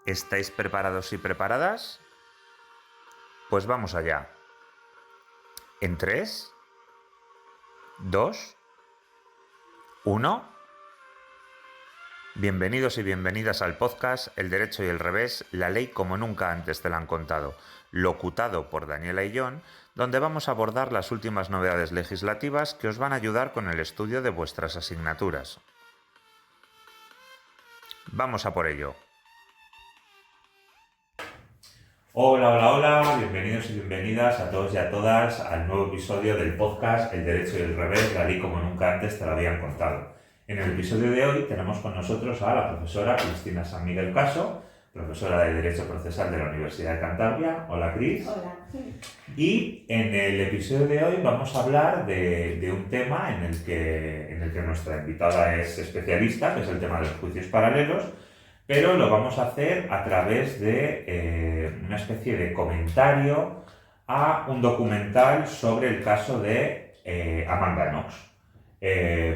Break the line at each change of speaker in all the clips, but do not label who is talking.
¿Estáis preparados y preparadas? Pues vamos allá. En 3, 2, 1. Bienvenidos y bienvenidas al podcast El Derecho y el Revés, la ley como nunca antes te la han contado, locutado por Daniela y John, donde vamos a abordar las últimas novedades legislativas que os van a ayudar con el estudio de vuestras asignaturas. Vamos a por ello. Hola, bienvenidos y bienvenidas a todos y a todas al nuevo episodio del podcast El Derecho y el Revés, la ley como nunca antes te la habían contado. En el episodio de hoy tenemos con nosotros a la profesora Cristina San Miguel Caso, profesora de Derecho Procesal de la Universidad de Cantabria. Hola, Cris.
Hola.
Y en el episodio de hoy vamos a hablar de un tema en el que nuestra invitada es especialista, que es el tema de los juicios paralelos, pero lo vamos a hacer a través de una especie de comentario a un documental sobre el caso de Amanda Knox.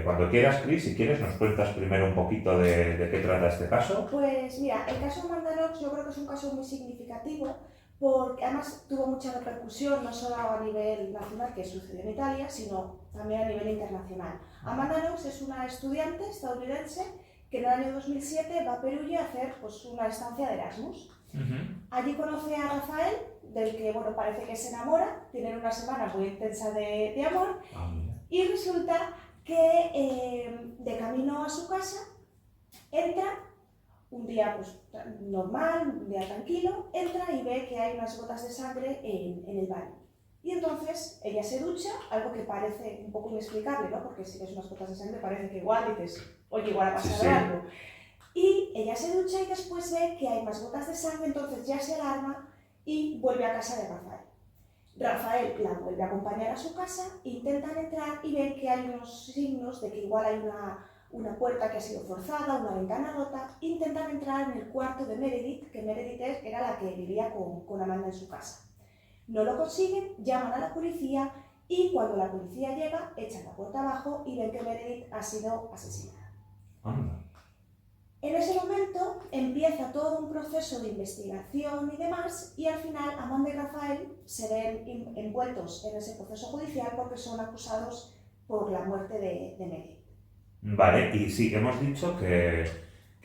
Cuando quieras, Cris, si quieres, nos cuentas primero un poquito de qué trata este caso.
Pues mira, el caso de Amanda Knox yo creo que es un caso muy significativo porque además tuvo mucha repercusión, no solo a nivel nacional, que sucedió en Italia, sino también a nivel internacional. Amanda Knox es una estudiante estadounidense que en el año 2007 va a Perugia a hacer pues, una estancia de Erasmus. Allí conoce a Rafael, del que bueno, parece que se enamora, tienen una semana muy intensa de amor, y resulta que de camino a su casa entra un día pues, normal, un día tranquilo, entra y ve que hay unas gotas de sangre en el baño. Y entonces ella se ducha, algo que parece un poco inexplicable, ¿no? Porque si ves unas gotas de sangre parece que igual dices, oye, igual ha pasado algo. Y ella se ducha y después ve que hay más gotas de sangre, entonces ya se alarma y vuelve a casa de Rafael. Rafael la vuelve a acompañar a su casa, intentan entrar y ven que hay unos signos de que igual hay una puerta que ha sido forzada, una ventana rota. Intentan entrar en el cuarto de Meredith, que Meredith era la que vivía con Amanda en su casa. No lo consiguen, llaman a la policía y cuando la policía llega, echan la puerta abajo y ven que Meredith ha sido asesinada. En ese momento empieza todo un proceso de investigación y demás y al final Amanda y Rafael se ven envueltos en ese proceso judicial porque son acusados por la muerte de Meredith. Vale, y sí, hemos dicho que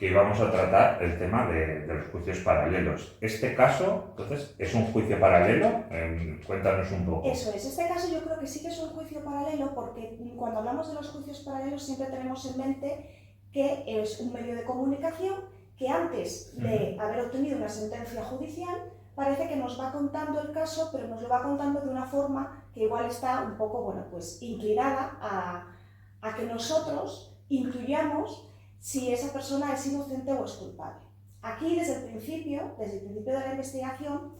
íbamos a tratar el tema de los juicios paralelos. Este caso, entonces, ¿es un juicio paralelo? Cuéntanos un poco. Eso es, este caso yo creo que sí que es un juicio paralelo porque cuando hablamos de los juicios paralelos siempre tenemos en mente que es un medio de comunicación que antes de haber obtenido una sentencia judicial parece que nos va contando el caso, pero nos lo va contando de una forma que igual está un poco, bueno, pues inclinada a que nosotros incluyamos si esa persona es inocente o es culpable. Aquí desde el principio de la investigación,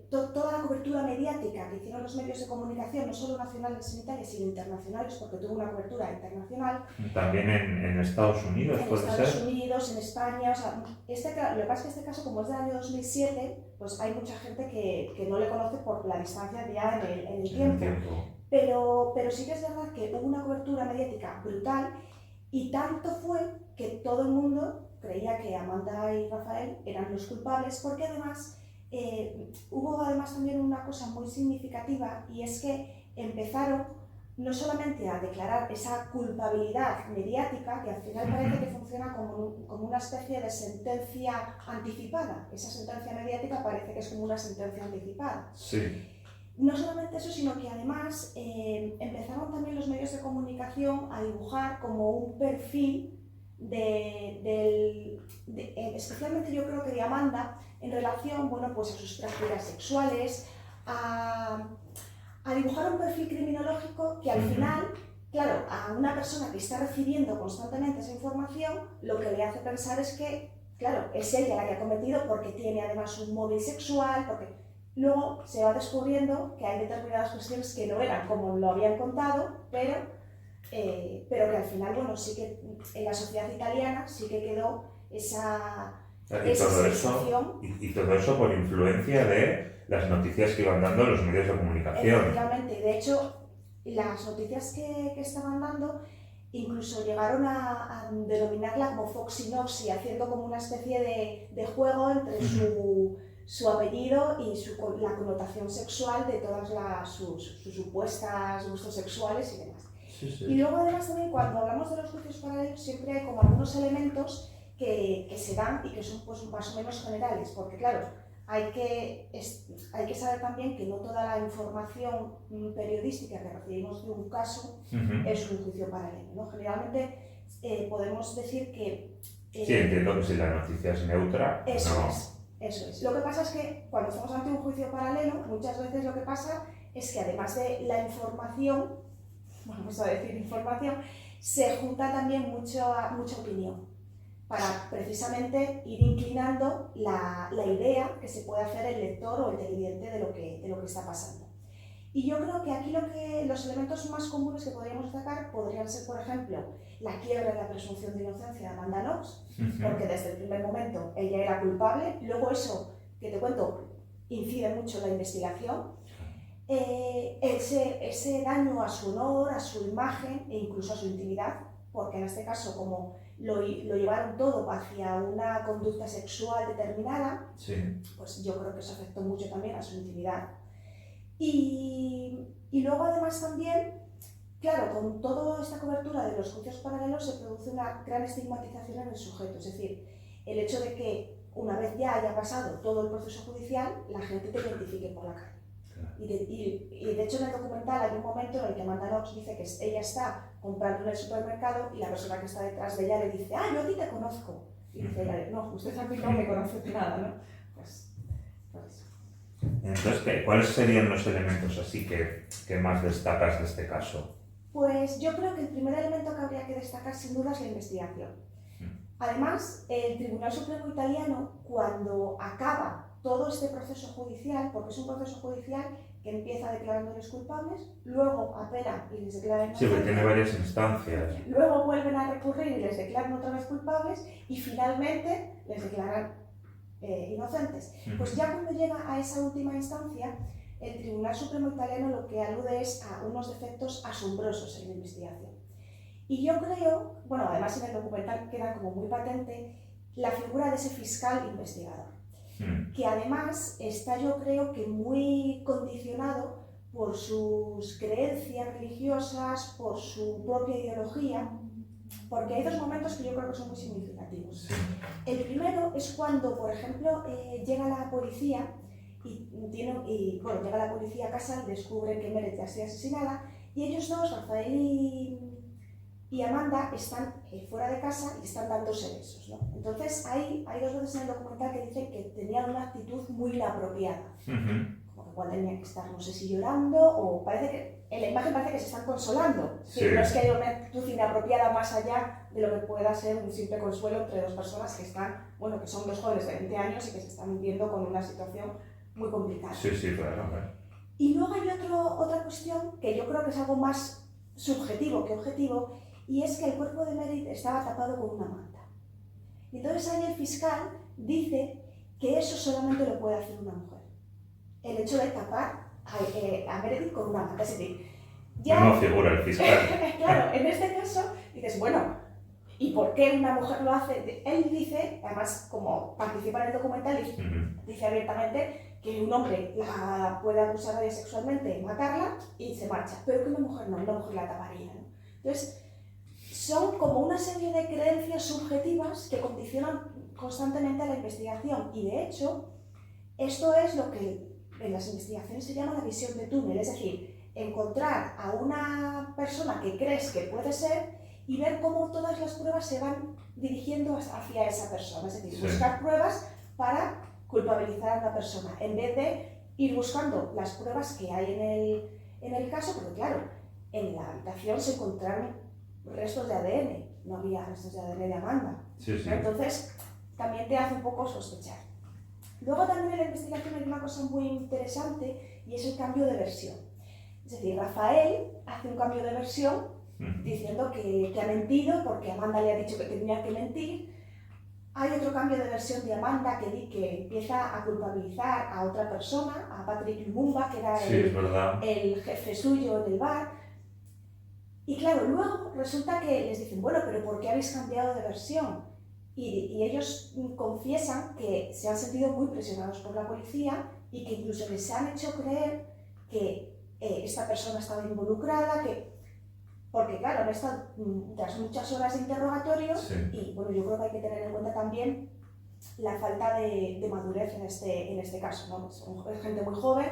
toda la cobertura mediática que hicieron los medios de comunicación, no solo nacionales en Italia, sino internacionales, porque tuvo una cobertura internacional. También en Estados Unidos, puede ser. En Estados Unidos, en España, o sea, lo que pasa es que este caso, como es del año 2007, pues hay mucha gente que no le conoce por la distancia ya en el tiempo. Pero sí que es verdad que hubo una cobertura mediática brutal y tanto fue que todo el mundo creía que Amanda y Rafael eran los culpables porque además hubo además también una cosa muy significativa y es que empezaron no solamente a declarar esa culpabilidad mediática que al final parece que funciona como una especie de sentencia anticipada. Esa sentencia mediática parece que es como una sentencia anticipada. Sí. No solamente eso, sino que además empezaron también los medios de comunicación a dibujar como un perfil especialmente yo creo que de Amanda, en relación bueno, pues a sus prácticas sexuales, a dibujar un perfil criminológico que al final, claro, a una persona que está recibiendo constantemente esa información, lo que le hace pensar es que, claro, es ella la que ha cometido porque tiene además un móvil sexual, porque luego se va descubriendo que hay determinadas cuestiones que no eran como lo habían contado, pero que al final, bueno, sí que en la sociedad italiana sí que quedó esa sensación. Y todo eso por influencia de las noticias que iban dando los medios de comunicación. Efectivamente, de hecho, las noticias que estaban dando incluso llegaron a denominarla como Foxy Noxy, haciendo como una especie de juego entre su apellido y la connotación sexual de todas sus supuestas gustos sexuales y demás.
Sí, sí.
Y luego además también cuando hablamos de los juicios paralelos siempre hay como algunos elementos que se dan y que son pues más o menos generales, porque claro, hay que saber también que no toda la información periodística que recibimos de un caso es un juicio paralelo, ¿no? Generalmente podemos decir que...
sí, entiendo que si la noticia es neutra,
eso
no...
Eso es. Lo que pasa es que cuando estamos ante un juicio paralelo, muchas veces lo que pasa es que además de la información, vamos a decir información, se junta también mucha opinión para precisamente ir inclinando la idea que se puede hacer el lector o el televidente de lo que está pasando. Y yo creo que aquí los elementos más comunes que podríamos destacar podrían ser, por ejemplo, la quiebra de la presunción de inocencia de Amanda Knox, porque desde el primer momento ella era culpable, luego eso, que te cuento, incide mucho en la investigación, ese daño a su honor, a su imagen e incluso a su intimidad, porque en este caso como lo llevaron todo hacia una conducta sexual determinada,
sí.
Pues yo creo que eso afectó mucho también a su intimidad. Y luego además también, claro, con toda esta cobertura de los juicios paralelos se produce una gran estigmatización en el sujeto, es decir, el hecho de que una vez ya haya pasado todo el proceso judicial, la gente te identifique por la calle. Claro. Y de hecho en el documental hay un momento en el que Amanda Knox dice que ella está comprando en el supermercado y la persona que está detrás de ella le dice, yo a ti te conozco. Y dice ella, no, usted a mí no me conoce de nada, ¿no? Pues eso.
Entonces, ¿cuáles serían los elementos así que más destacas de este caso?
Pues yo creo que el primer elemento que habría que destacar sin duda es la investigación. Además, el Tribunal Supremo Italiano, cuando acaba todo este proceso judicial, porque es un proceso judicial que empieza declarándoles culpables, luego apelan y les declaran inocentes.
Sí, porque tiene varias instancias.
Luego vuelven a recurrir y les declaran otra vez culpables y finalmente les declaran inocentes. Pues ya cuando llega a esa última instancia, el Tribunal Supremo Italiano lo que alude es a unos defectos asombrosos en la investigación. Y yo creo, bueno, además en el documental queda como muy patente la figura de ese fiscal investigador, que además está, yo creo que muy condicionado por sus creencias religiosas, por su propia ideología, porque hay dos momentos que yo creo que son muy significativos. El primero es cuando, por ejemplo, llega la policía llega la policía a casa y descubren que Meredith ha sido asesinada y ellos dos, Rafael y Amanda, están fuera de casa y están dándose besos, ¿no? Entonces hay dos veces en el documental que dicen que tenían una actitud muy inapropiada, como que igual tenían que estar, no sé si llorando o parece que en la imagen parece que se están consolando, sí. No es que haya una actitud inapropiada más allá de lo que pueda ser un simple consuelo entre dos personas que están, bueno, que son dos jóvenes de 20 años y que se están viendo con una situación muy complicada.
Sí, claro.
Y luego hay otra cuestión que yo creo que es algo más subjetivo que objetivo, y es que el cuerpo de Meredith estaba tapado con una manta. Y entonces ahí el fiscal dice que eso solamente lo puede hacer una mujer. El hecho de tapar a Meredith con una manta. Es decir, ya...
No figura el fiscal.
Claro, en este caso dices, bueno, ¿y por qué una mujer lo hace? Él dice, además como participa en el documental, dice abiertamente que un hombre la puede abusar de ella sexualmente, matarla y se marcha, pero que una mujer no, una mujer la taparía, ¿no? Entonces, son como una serie de creencias subjetivas que condicionan constantemente a la investigación y de hecho, esto es lo que en las investigaciones se llama la visión de túnel, es decir, encontrar a una persona que crees que puede ser y ver cómo todas las pruebas se van dirigiendo hacia esa persona, es decir, buscar pruebas para culpabilizar a una persona, en vez de ir buscando las pruebas que hay en el caso, porque claro, en la habitación se encontraron restos de ADN, no había restos de ADN de Amanda. Entonces, también te hace un poco sospechar. Luego también en la investigación hay una cosa muy interesante y es el cambio de versión. Es decir, Rafael hace un cambio de versión diciendo que ha mentido porque Amanda le ha dicho que tenía que mentir. Hay otro cambio de versión de Amanda que empieza a culpabilizar a otra persona, a Patrick Lumumba, que era el jefe suyo en el bar. Y claro, luego resulta que les dicen, bueno, pero ¿por qué habéis cambiado de versión? Y ellos confiesan que se han sentido muy presionados por la policía y que incluso les han hecho creer que esta persona estaba involucrada, porque claro, han estado tras muchas horas de interrogatorios.
Sí.
Y bueno, yo creo que hay que tener en cuenta también la falta de madurez en este caso, ¿no? Es gente muy joven,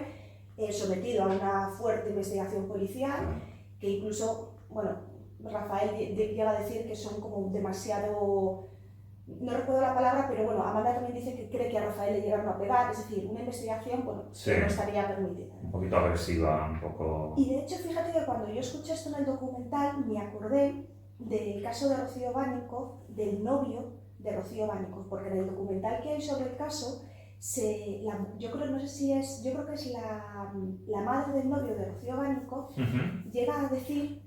sometido a una fuerte investigación policial, que incluso, bueno, Rafael llega a decir que son como demasiado, no recuerdo la palabra, pero bueno, Amanda también dice que cree que a Rafael le llegaron a pegar, es decir, una investigación, bueno,
Sí.
que no estaría permitida.
Un poquito agresiva, un poco...
Y de hecho, fíjate que cuando yo escuché esto en el documental, me acordé del caso de Rocío Bánico, del novio de Rocío Bánico, porque en el documental que hay sobre el caso, yo creo que es la madre del novio de Rocío Bánico, llega a decir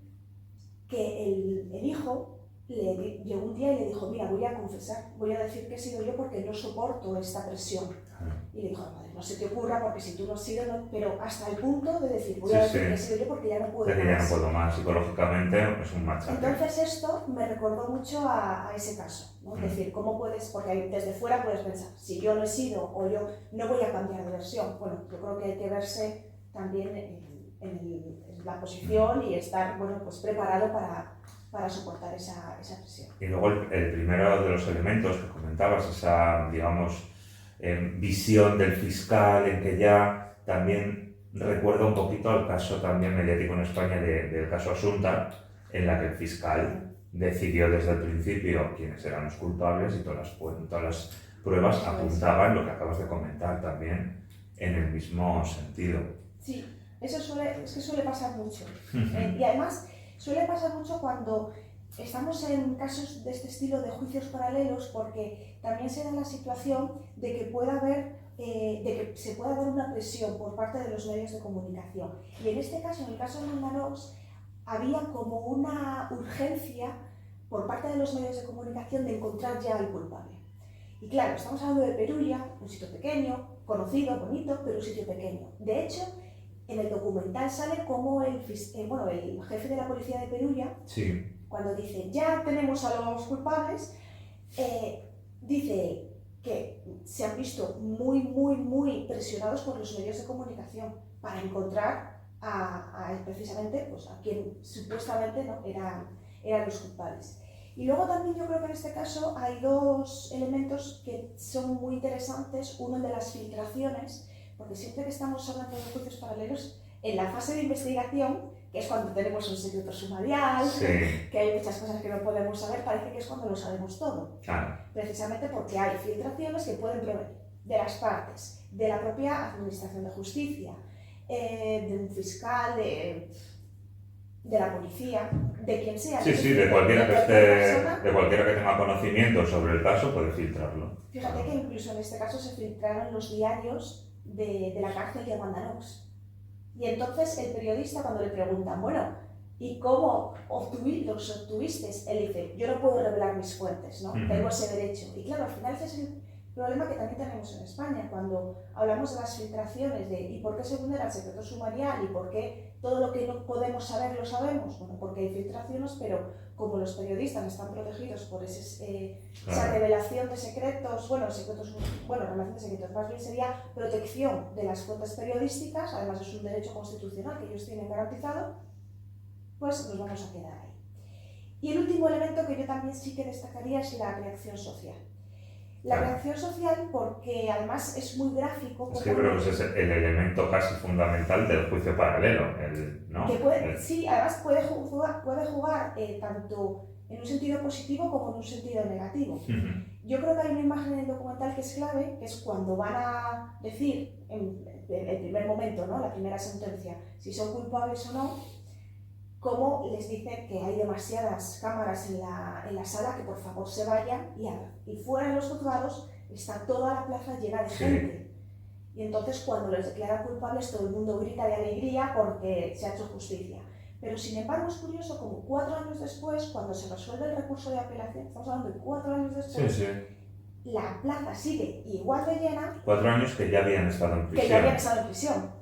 que el hijo llegó un día y le dijo, mira, voy a confesar, voy a decir que he sido yo porque no soporto esta presión. Y le dijo, madre, no se te ocurra porque si tú no has sido, no, pero hasta el punto de decir, voy a decir que he sido yo porque ya no puedo
más.
más.
Ya no puedo más, psicológicamente es un machaque.
Entonces esto me recordó mucho a ese caso, ¿no? Es decir, ¿cómo puedes, porque desde fuera puedes pensar, si yo no he sido o yo no voy a cambiar de versión? Bueno, yo creo que hay que verse también en la posición y estar, bueno, pues preparado para soportar esa presión.
Y luego el primero de los elementos que comentabas, esa, digamos, visión del fiscal en que ya también recuerda un poquito al caso también mediático en España del caso Asunta, en la que el fiscal decidió desde el principio quiénes eran los culpables y todas las pruebas apuntaban lo que acabas de comentar también en el mismo sentido.
Sí, eso suele pasar mucho. Y además suele pasar mucho cuando estamos en casos de este estilo de juicios paralelos, porque también se da la situación de que se pueda dar una presión por parte de los medios de comunicación. Y en este caso, en el caso de Mandarox, había como una urgencia por parte de los medios de comunicación de encontrar ya al culpable. Y claro, estamos hablando de Perugia, un sitio pequeño, conocido, bonito, pero un sitio pequeño. De hecho, en el documental sale como el jefe de la policía de Perugia,
sí,
cuando dice, ya tenemos a los culpables, dice que se han visto muy, muy, muy presionados por los medios de comunicación para encontrar precisamente pues, a quien supuestamente no eran los culpables. Y luego también yo creo que en este caso hay dos elementos que son muy interesantes. Uno, el de las filtraciones, porque siempre que estamos hablando de juicios paralelos, en la fase de investigación, que es cuando tenemos un secreto sumarial,
sí,
que hay muchas cosas que no podemos saber, parece que es cuando lo sabemos todo.
Claro.
Precisamente porque hay filtraciones que pueden provenir de las partes, de la propia Administración de Justicia, de un fiscal, de la policía, de quien sea.
Sí, de cualquiera que tenga conocimiento sobre el caso puede filtrarlo.
Fíjate que incluso en este caso se filtraron los diarios de la cárcel de Guantánamo. Y entonces el periodista, cuando le preguntan, bueno, ¿y cómo los obtuviste? Él dice, yo no puedo revelar mis fuentes, ¿no? Tengo ese derecho. Y claro, al final ese es el problema que también tenemos en España, cuando hablamos de las filtraciones, ¿y por qué se vulnera el secreto sumarial? ¿Y por qué todo lo que no podemos saber lo sabemos? Bueno, porque hay filtraciones, pero como los periodistas están protegidos por esa revelación de secretos, revelación de secretos, más bien sería protección de las fuentes periodísticas, además es un derecho constitucional que ellos tienen garantizado, pues nos vamos a quedar ahí. Y el último elemento que yo también sí que destacaría es la reacción social. La reacción social, porque además es muy gráfico.
Es que creo que ese es el elemento casi fundamental del juicio paralelo, ¿no?
Sí, además puede jugar tanto en un sentido positivo como en un sentido negativo. Yo creo que hay una imagen en el documental que es clave, que es cuando van a decir, en el primer momento, ¿no? La primera sentencia, si son culpables o no, cómo les dicen que hay demasiadas cámaras en la sala, que por favor se vayan y hagan. Y fuera de los juzgados está toda la plaza llena de gente. Y entonces cuando les declaran culpables todo el mundo grita de alegría porque se ha hecho justicia. Pero sin embargo es curioso como 4 años después, cuando se resuelve el recurso de apelación, estamos hablando de 4 años después, la plaza sigue igual de llena.
4 años que ya habían estado en prisión.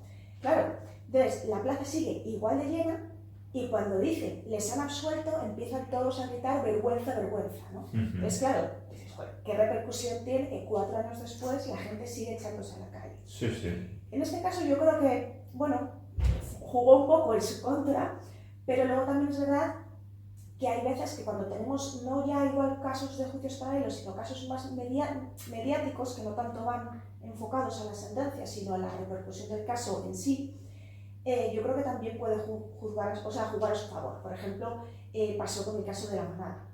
Claro, entonces la plaza sigue igual de llena. Y cuando dice, les han absuelto, empiezan todos a gritar vergüenza, vergüenza, ¿no? Entonces, claro, dices, joder, ¿qué repercusión tiene que 4 años después la gente sigue echándose a la calle?
Sí, sí.
En este caso yo creo que, bueno, jugó un poco en su contra, pero luego también es verdad que hay veces que cuando tenemos no ya igual casos de juicios paralelos, sino casos más mediáticos, que no tanto van enfocados a la sentencia, sino a la repercusión del caso en sí, yo creo que también puede jugar a su favor. Por ejemplo, pasó con el caso de La Manada.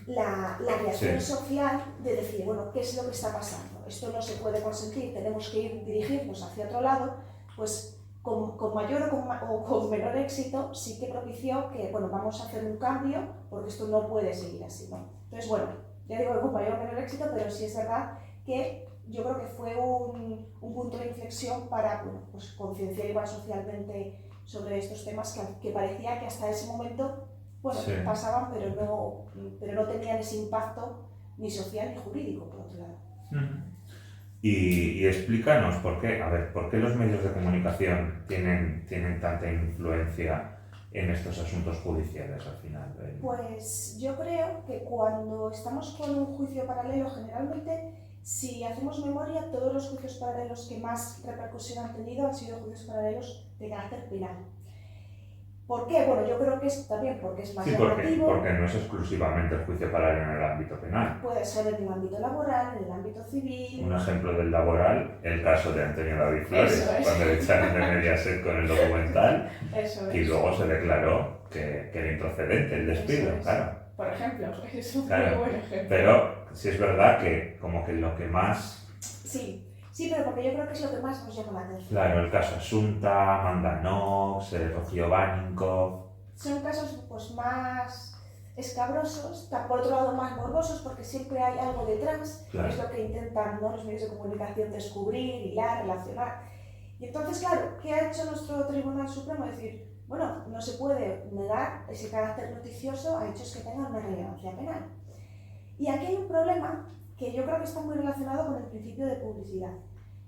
La reacción social de decir, bueno, ¿qué es lo que está pasando? Esto no se puede consentir, tenemos que dirigirnos hacia otro lado, pues con mayor o con menor éxito sí que propició que, bueno, vamos a hacer un cambio porque esto no puede seguir así, ¿no? Entonces, bueno, ya digo que con mayor o menor éxito, pero sí es verdad que yo creo que fue un punto de inflexión para, bueno, pues concienciar igual socialmente sobre estos temas que parecía que hasta ese momento, bueno, sí, pasaban, pero no tenían ese impacto ni social ni jurídico, por otro lado.
Y explícanos por qué los medios de comunicación tienen tanta influencia en estos asuntos judiciales al final.
Pues yo creo que cuando estamos con un juicio paralelo, generalmente, si hacemos memoria, todos los juicios paralelos que más repercusión han tenido han sido juicios paralelos de carácter penal. ¿Por qué? Bueno, yo creo que es también porque es más llamativo.
Porque no es exclusivamente el juicio paralelo en el ámbito penal.
Puede ser en el ámbito laboral, en el ámbito civil.
Un ejemplo del laboral, el caso de Antonio David Flores, cuando le echaron de Mediaset con el documental.
Eso es.
Y luego se declaró que era improcedente el despido, claro.
Por ejemplo, es un muy buen ejemplo.
Pero sí es verdad que como que lo que más...
Sí, pero porque yo creo que es lo que más nos llama la atención.
Claro, el caso Asunta, Amanda Knox, Rocío Baninkoff.
Son casos pues más escabrosos, por otro lado más morbosos, porque siempre hay algo detrás, claro. Es lo que intentan, ¿no?, los medios de comunicación descubrir, hilar, relacionar. Y entonces, claro, ¿qué ha hecho nuestro Tribunal Supremo? Es decir, bueno, no se puede negar ese carácter noticioso a hechos que tengan una relevancia penal. Y aquí hay un problema que yo creo que está muy relacionado con el principio de publicidad.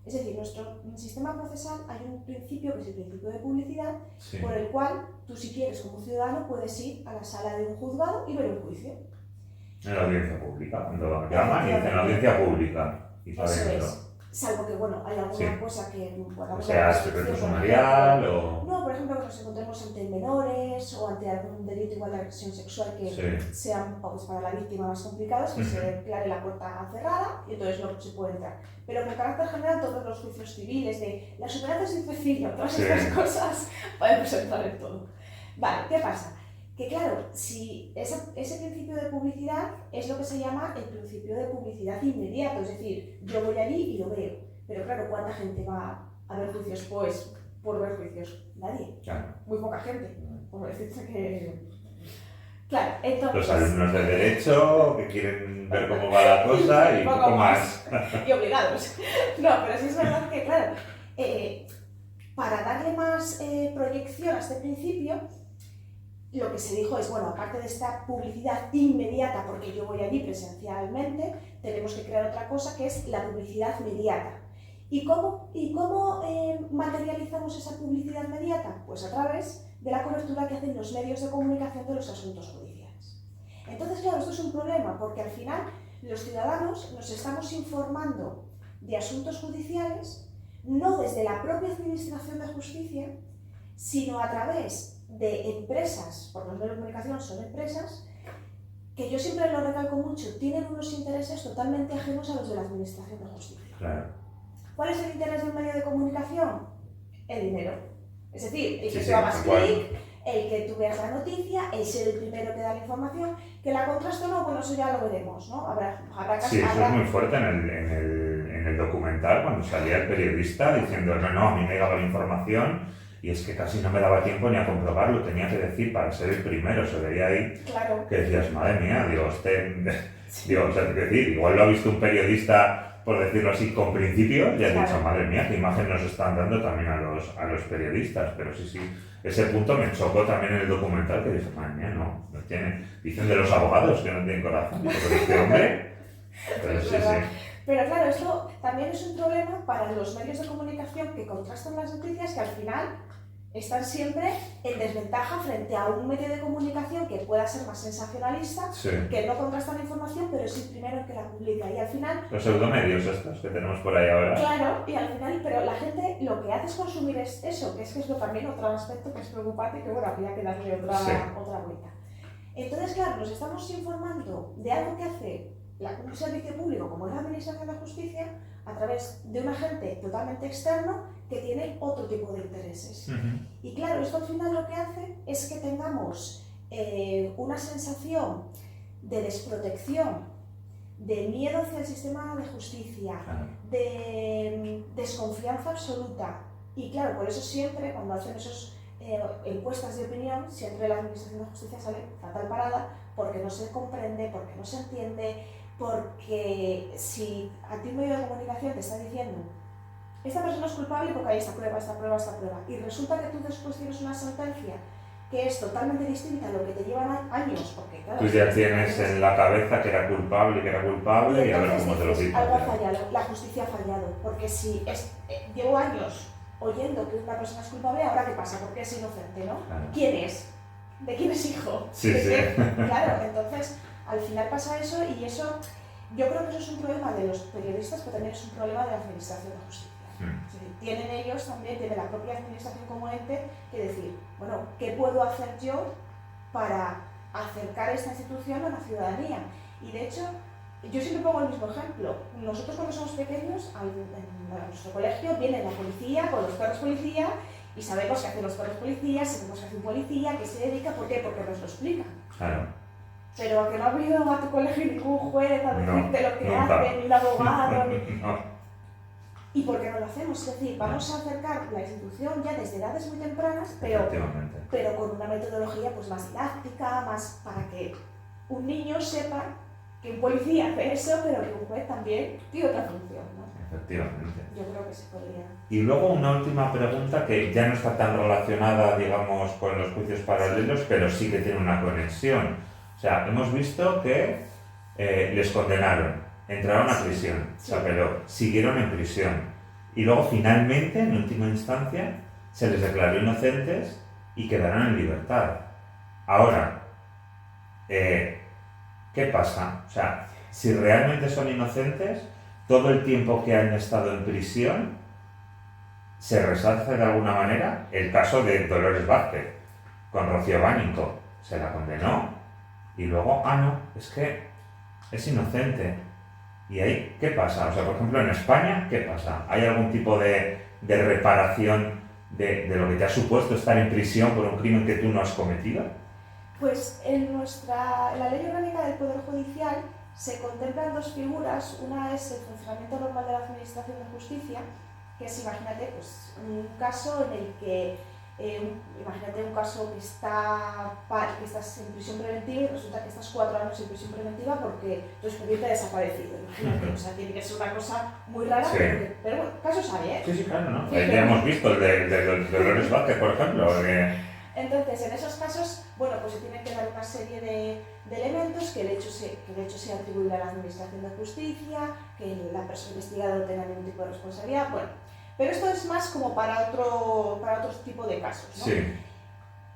Es decir, en nuestro sistema procesal hay un principio, que es el principio de publicidad, sí, por el cual tú, si quieres, como ciudadano, puedes ir a la sala de un juzgado y ver un juicio.
En la audiencia pública, cuando llaman y dicen audiencia pública. Y
eso es. Salvo que, bueno, hay alguna cosa que... Bueno,
o sea, secreto sumarial o...
No, por ejemplo, que nos encontremos ante menores o ante algún delito igual de agresión sexual que sean, pues, para la víctima más complicados, que se declare la puerta cerrada y entonces no se puede entrar. Pero con carácter general, todos los juicios civiles de la superación sin suicidio, todas estas cosas, podemos entrar en todo. Vale, ¿qué pasa? Que claro, si ese principio de publicidad es lo que se llama el principio de publicidad inmediato, es decir, yo voy allí y lo veo. Pero claro, ¿cuánta gente va a ver juicios pues por ver juicios? Nadie.
Claro.
Muy poca gente. Por decirse que... Claro, entonces...
Los alumnos de Derecho que quieren ver cómo va la cosa y poco más.
Y obligados. No, pero sí es verdad que, claro, para darle más proyección a este principio, lo que se dijo es, bueno, aparte de esta publicidad inmediata, porque yo voy allí presencialmente, tenemos que crear otra cosa que es la publicidad mediata. ¿Y cómo materializamos esa publicidad mediata? Pues a través de la cobertura que hacen los medios de comunicación de los asuntos judiciales. Entonces, claro, esto es un problema, porque al final los ciudadanos nos estamos informando de asuntos judiciales no desde la propia administración de justicia, sino a través de empresas, por los medios de comunicación son empresas, que yo siempre lo recalco mucho, tienen unos intereses totalmente ajenos a los de la administración de justicia.
Claro.
¿Cuál es el interés de un medio de comunicación? El dinero. Es decir, el que tú hagas clic, el que tú veas la noticia, el ser el primero que da la información, que la contraste o no, bueno, eso ya lo veremos, ¿no? Habrá casos,
sí, eso es muy fuerte en el documental, cuando salía el periodista diciendo, no, a mí me llegaba la información. Y es que casi no me daba tiempo ni a comprobarlo, tenía que decir para ser el primero, se veía ahí,
claro,
que decías, madre mía, digo, o sea, te decir, igual lo ha visto un periodista, por decirlo así, con principios, y has dicho, madre mía, qué imagen nos están dando también a los periodistas, pero sí, ese punto me chocó también en el documental, que dije, madre mía, no tienen, dicen de los abogados que no tienen corazón, pero este hombre, pero sí.
Pero claro, esto también es un problema para los medios de comunicación que contrastan las noticias, que al final están siempre en desventaja frente a un medio de comunicación que pueda ser más sensacionalista,
Sí.
que no contrasta la información, pero es el primero en que la publica. Y al final...
Los pseudomedios estos que tenemos por ahí ahora.
Claro, y al final, pero la gente lo que hace es consumir eso, que es lo también otro aspecto que es preocupante, que bueno, habría que darle otra vuelta. Entonces, claro, nos estamos informando de algo que hace un servicio público como es la Administración de Justicia a través de un agente totalmente externo que tiene otro tipo de intereses. Y claro, esto al final lo que hace es que tengamos una sensación de desprotección, de miedo hacia el sistema de justicia, de desconfianza absoluta. Y claro, por eso siempre, cuando hacen esas encuestas de opinión, siempre la Administración de Justicia sale fatal parada porque no se comprende, porque no se entiende, porque si a ti un medio de comunicación te está diciendo esta persona es culpable porque hay esta prueba, esta prueba, esta prueba, y resulta que tú después tienes una sentencia que es totalmente distinta a lo que te llevan años, porque claro...
Tú ya tienes en la cabeza que era culpable y a ver cómo te lo dices.
Algo ha fallado, la justicia ha fallado, porque si llevo años oyendo que una persona es culpable, ¿ahora qué pasa? Porque es inocente, ¿no?
Claro.
¿Quién es? ¿De quién es hijo?
Sí, sí.
Claro, entonces al final pasa eso y eso, yo creo que eso es un problema de los periodistas, pero también es un problema de la Administración de Justicia. Es decir, tienen ellos también, tiene la propia Administración como ente, que decir, bueno, ¿qué puedo hacer yo para acercar esta institución a la ciudadanía? Y de hecho, yo siempre pongo el mismo ejemplo. Nosotros cuando somos pequeños, en nuestro colegio viene la policía con los perros policía y sabemos qué hacen los perros policías, sabemos qué hace un policía, qué se dedica, ¿por qué? Porque nos lo explican.
Claro.
Pero a que no ha venido a tu colegio ningún juez a decirte lo que
nunca.
hace, ni un abogado, ni...
No.
¿Y por qué no lo hacemos? Es decir, vamos a acercar la institución ya desde edades muy tempranas, pero con una metodología pues más didáctica, más para que un niño sepa que un policía hace eso, pero que un juez también tiene otra función, ¿no?
Efectivamente.
Yo creo que se podría.
Y luego una última pregunta que ya no está tan relacionada, digamos, con los juicios paralelos, pero sí que tiene una conexión. O sea, hemos visto que les condenaron, entraron a prisión, se apeló, siguieron en prisión y luego finalmente, en última instancia, se les declaró inocentes y quedaron en libertad. Ahora, ¿qué pasa? O sea, si realmente son inocentes, todo el tiempo que han estado en prisión se resarce de alguna manera. El caso de Dolores Vázquez con Rocío Báñico, se la condenó y luego, no, es que es inocente. ¿Y ahí qué pasa? O sea, por ejemplo, en España, ¿qué pasa? ¿Hay algún tipo de reparación de lo que te ha supuesto estar en prisión por un crimen que tú no has cometido?
Pues en la Ley Orgánica del Poder Judicial se contemplan dos figuras. Una es el funcionamiento normal de la Administración de Justicia, que es, imagínate, pues, un caso en el que imagínate un caso que estás en prisión preventiva y resulta que estás 4 años en prisión preventiva porque tu expediente ha desaparecido. Imagínate, o sea, tiene que ser una cosa muy rara,
Sí.
pero bueno, casos hay, ¿eh?
Sí, claro, ¿no?
Sí,
Ya hemos visto el de Dolores Vázquez, por ejemplo.
Entonces, en esos casos, bueno, pues se tienen que dar una serie de elementos que de hecho sea atribuible a la Administración de Justicia, que la persona investigada no tenga ningún tipo de responsabilidad, bueno. Pero esto es más como para otro tipo de casos, ¿no?
Sí.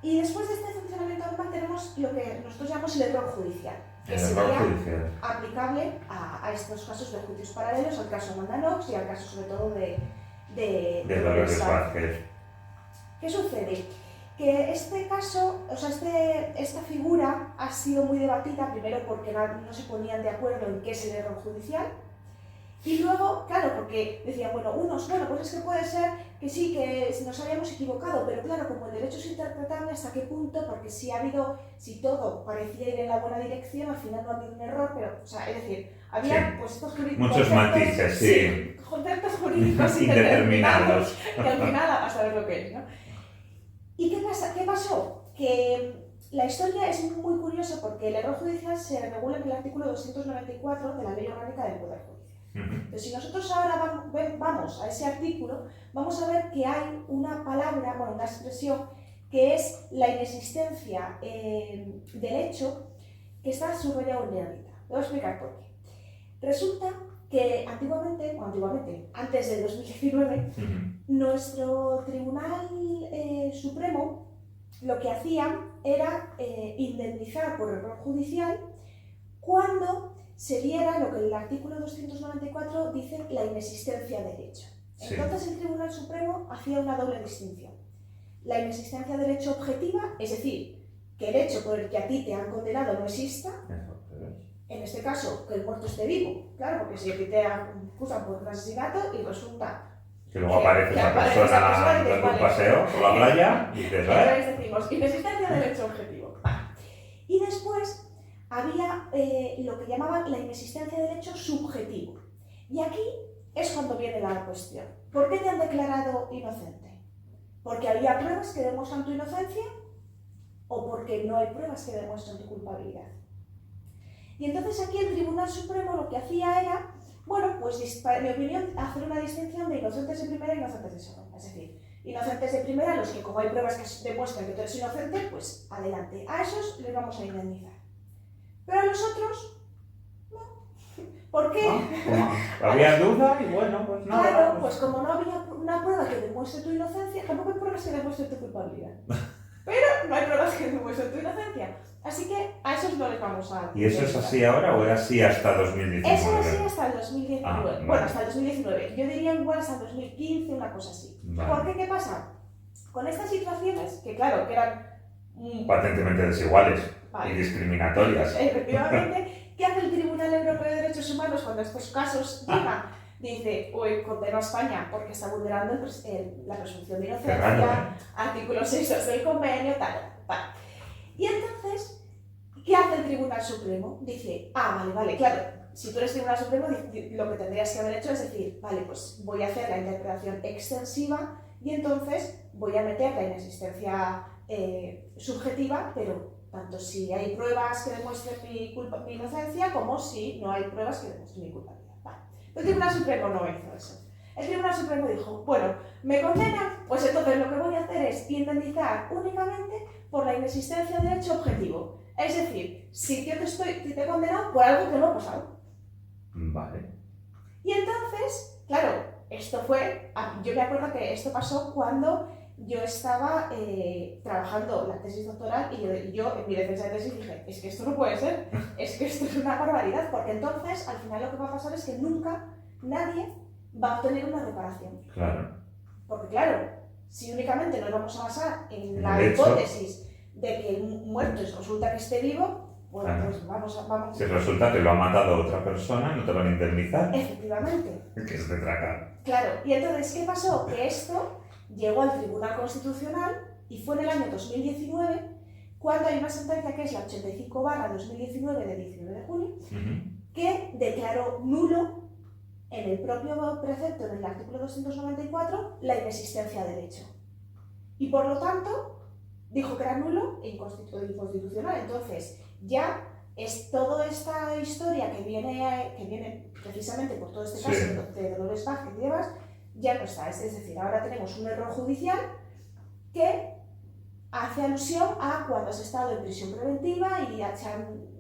Y después de este funcionamiento normal tenemos lo que nosotros llamamos el error judicial, que
El error
sería
judicial.
aplicable a estos casos de juicios paralelos, al caso Amanda Knox y al caso sobre todo de
Dolores Vázquez.
¿Qué sucede? Que este caso, o sea, esta figura ha sido muy debatida, primero porque no se ponían de acuerdo en qué es el error judicial, y luego, claro, porque decían, bueno, pues es que puede ser que sí, que nos habíamos equivocado, pero claro, como el derecho es interpretable, ¿hasta qué punto? Porque si todo parecía ir en la buena dirección, al final no ha habido un error, pero, o sea, es decir, había pues estos
muchos matices, sí.
conceptos jurídicos
indeterminados,
que al final a saber lo que es, ¿no? ¿Y qué pasó? Que la historia es muy curiosa porque el error judicial se regula en el artículo 294 de la Ley Orgánica del Poder Judicial. Entonces, si nosotros ahora vamos a ese artículo, vamos a ver que hay una palabra, una expresión, que es la inexistencia del hecho que está subrayado en negrita. Voy a explicar por qué. Resulta que antiguamente, antes del 2019, nuestro Tribunal Supremo lo que hacía era indemnizar por error judicial cuando se diera lo que el artículo 294 dice la inexistencia de derecho.
Sí.
Entonces el Tribunal Supremo hacía una doble distinción. La inexistencia de derecho objetiva, es decir, que el hecho por el que a ti te han condenado no exista, en este caso, que el muerto esté vivo, claro, porque si a ti te acusan por un asesinato y resulta
que luego aparece esa persona dando un paseo por la playa y dices,
entonces decimos, inexistencia de derecho objetivo. Y después había lo que llamaban la inexistencia de derecho subjetivo. Y aquí es cuando viene la cuestión. ¿Por qué te han declarado inocente? ¿Porque había pruebas que demuestran tu inocencia o porque no hay pruebas que demuestran tu culpabilidad? Y entonces aquí el Tribunal Supremo lo que hacía era, bueno, pues en mi opinión, hacer una distinción de inocentes de primera e inocentes de segunda. Es decir, inocentes de primera, los que como hay pruebas que demuestran que tú eres inocente, pues adelante. A esos les vamos a indemnizar. Pero a los otros, no. ¿Por qué?
Había duda y bueno, pues nada.
Claro, pues como no había una prueba que demuestre tu inocencia, tampoco hay pruebas que demuestren tu culpabilidad. Pero no hay pruebas que demuestren tu inocencia. Así que a esos no les vamos a...
¿Y eso es así ahora o era así hasta 2019?
Eso es así hasta el 2019.
Vale.
Bueno, hasta el 2019. Yo diría igual hasta el 2015, una cosa así.
Vale.
¿Por qué? ¿Qué pasa? Con estas situaciones, que claro, que eran...
Patentemente desiguales y discriminatorias.
Efectivamente, ¿qué hace el Tribunal Europeo de Derechos Humanos cuando estos casos llegan? Dice, hoy condeno a España porque está vulnerando la presunción de inocencia, artículo 6 del convenio, tal. Y entonces, ¿qué hace el Tribunal Supremo? Dice, vale, claro, si tú eres Tribunal Supremo, lo que tendrías que haber hecho es decir, vale, pues voy a hacer la interpretación extensiva y entonces voy a meter la inexistencia subjetiva, pero tanto si hay pruebas que demuestren mi inocencia como si no hay pruebas que demuestren mi culpabilidad. Vale. El Tribunal Supremo no hizo eso. El Tribunal Supremo dijo, bueno, me condenan, pues entonces lo que voy a hacer es indemnizar únicamente por la inexistencia de derecho objetivo. Es decir, si yo te he condenado por algo que no ha pasado.
Vale.
Y entonces, claro, esto fue, yo me acuerdo que esto pasó cuando yo estaba trabajando la tesis doctoral y yo en mi defensa de tesis dije, es que esto no puede ser, es que esto es una barbaridad, porque entonces al final lo que va a pasar es que nunca nadie va a obtener una reparación.
Claro.
Porque claro, si únicamente nos vamos a basar en la hipótesis de que el muerto resulta que esté vivo, bueno, claro, pues vamos.
Si resulta que lo ha matado otra persona, no te van a indemnizar.
Efectivamente.
Que es de tracar.
Claro, y entonces, ¿qué pasó? Que esto llegó al Tribunal Constitucional y fue en el año 2019 cuando hay una sentencia que es la 85/2019 de 19 de junio que declaró nulo en el propio precepto, en el artículo 294, la inexistencia de derecho. Y por lo tanto, dijo que era nulo e inconstitucional. Entonces, ya es toda esta historia que viene precisamente por todo este caso de Dolores Vázquez y demás, ya no está. Es decir, ahora tenemos un error judicial que hace alusión a cuando has estado en prisión preventiva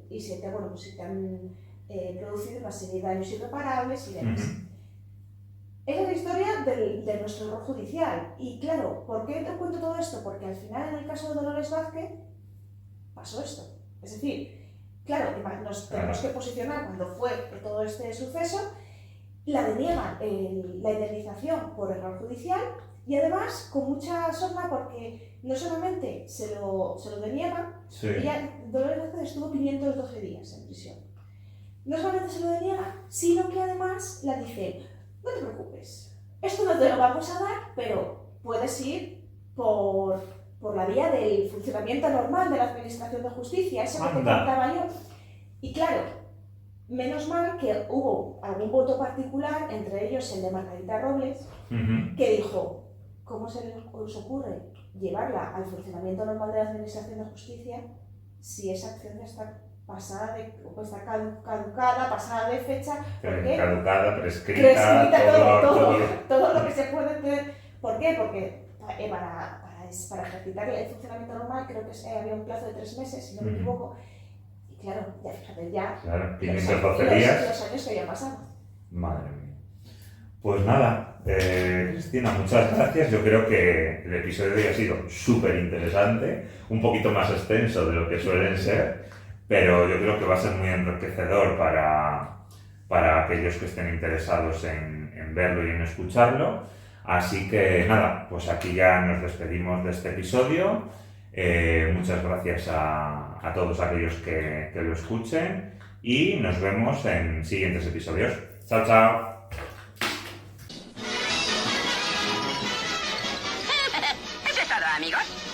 y se te han producido una serie de daños irreparables y demás. Esa es la historia de nuestro error judicial. Y claro, ¿por qué te cuento todo esto? Porque al final, en el caso de Dolores Vázquez, pasó esto. Es decir, claro, nos tenemos que posicionar cuando fue todo este suceso, la deniegan la indemnización por error judicial y además con mucha sorna porque no solamente se lo deniegan, Dolores Vázquez estuvo 512 días en prisión. No solamente se lo deniegan, sino que además la dicen, no te preocupes, esto no te lo vamos a dar, pero puedes ir por la vía del funcionamiento normal de la Administración de Justicia, eso que te contaba yo. Y claro, menos mal que hubo algún voto particular, entre ellos el de Margarita Robles, que dijo, ¿cómo se les ocurre llevarla al funcionamiento normal de la Administración de Justicia si esa acción ya está pasada está caducada, pasada de fecha?
Caducada, prescrita,
todo lo que se puede tener. ¿Por qué? Porque para ejercitar el funcionamiento normal creo que había un plazo de 3 meses, si no me equivoco. Y claro, ya fíjate,
claro, 512 días.
Los años que habían pasado.
Madre mía. Pues nada, Cristina, muchas gracias. Yo creo que el episodio de hoy ha sido súper interesante, un poquito más extenso de lo que suelen ser, pero yo creo que va a ser muy enriquecedor para aquellos que estén interesados en verlo y en escucharlo. Así que nada, pues aquí ya nos despedimos de este episodio. Muchas gracias a todos aquellos que lo escuchen y nos vemos en siguientes episodios. Chao, chao.
Eso es todo, amigos.